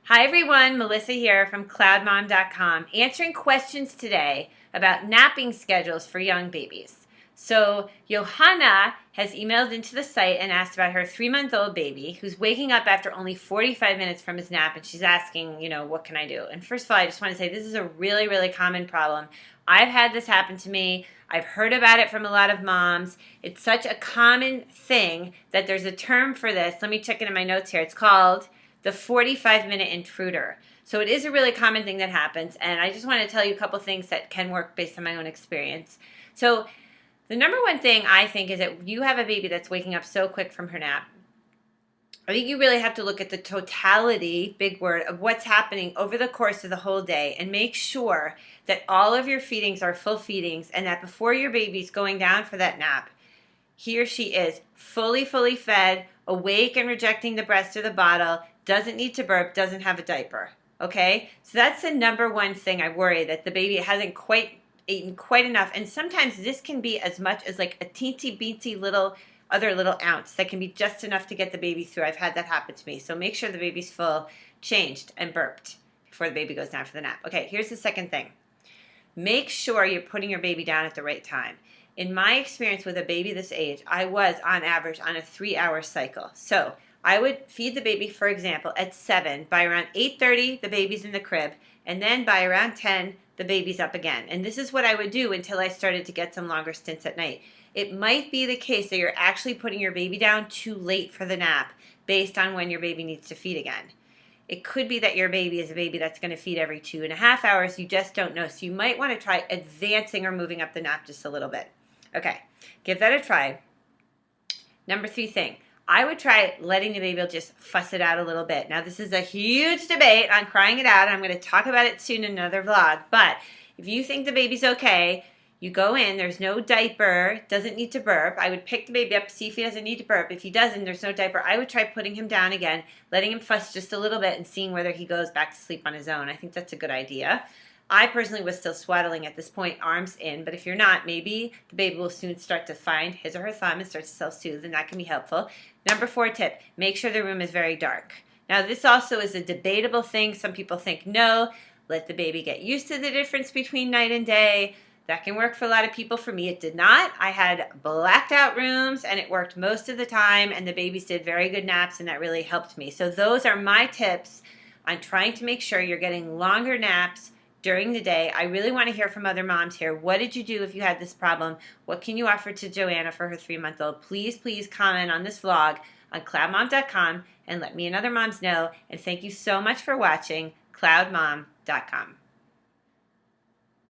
Hi everyone, Melissa here from CloudMom.com, answering questions today about napping schedules for young babies. So Johanna has emailed into the site and asked about her 3-month-old baby who's waking up after only 45 minutes from his nap, and she's asking, what can I do? And first of all, I just want to say this is a really, really common problem. I've had this happen to me. I've heard about it from a lot of moms. It's such a common thing that there's a term for this. Let me check it in my notes here. It's called the 45-minute intruder. So it is a really common thing that happens, and I just want to tell you a couple things that can work based on my own experience. So the number one thing I think is that you have a baby that's waking up so quick from her nap. I think you really have to look at the totality, big word, of what's happening over the course of the whole day and make sure that all of your feedings are full feedings and that before your baby's going down for that nap, he or she is fully fed, awake and rejecting the breast or the bottle, doesn't need to burp, doesn't have a diaper. Okay? So that's the number one thing I worry, that the baby hasn't quite eaten quite enough. And sometimes this can be as much as like a teensy beensy little ounce that can be just enough to get the baby through. I've had that happen to me. So make sure the baby's full, changed, and burped before the baby goes down for the nap. Okay, here's the second thing. Make sure you're putting your baby down at the right time. In my experience with a baby this age, I was on average on a 3-hour cycle. So I would feed the baby, for example, at 7. By around 8:30, the baby's in the crib. And then by around 10, the baby's up again. And this is what I would do until I started to get some longer stints at night. It might be the case that you're actually putting your baby down too late for the nap based on when your baby needs to feed again. It could be that your baby is a baby that's going to feed every 2.5 hours. You just don't know. So you might want to try advancing or moving up the nap just a little bit. Okay, give that a try. Number 3 thing. I would try letting the baby just fuss it out a little bit. Now, this is a huge debate on crying it out. I'm going to talk about it soon in another vlog. But if you think the baby's okay, you go in, there's no diaper, doesn't need to burp. I would pick the baby up, see if he doesn't need to burp. If he doesn't, there's no diaper. I would try putting him down again, letting him fuss just a little bit and seeing whether he goes back to sleep on his own. I think that's a good idea. I personally was still swaddling at this point, arms in, but if you're not, maybe the baby will soon start to find his or her thumb and start to self-soothe, and that can be helpful. Number 4 tip, make sure the room is very dark. Now, this also is a debatable thing. Some people think, no, let the baby get used to the difference between night and day. That can work for a lot of people. For me, it did not. I had blacked out rooms, and it worked most of the time, and the babies did very good naps, and that really helped me. So those are my tips on trying to make sure you're getting longer naps during the day. I really want to hear from other moms here. What did you do if you had this problem? What can you offer to Joanna for her 3-month-old? Please comment on this vlog on CloudMom.com and let me and other moms know. And thank you so much for watching CloudMom.com.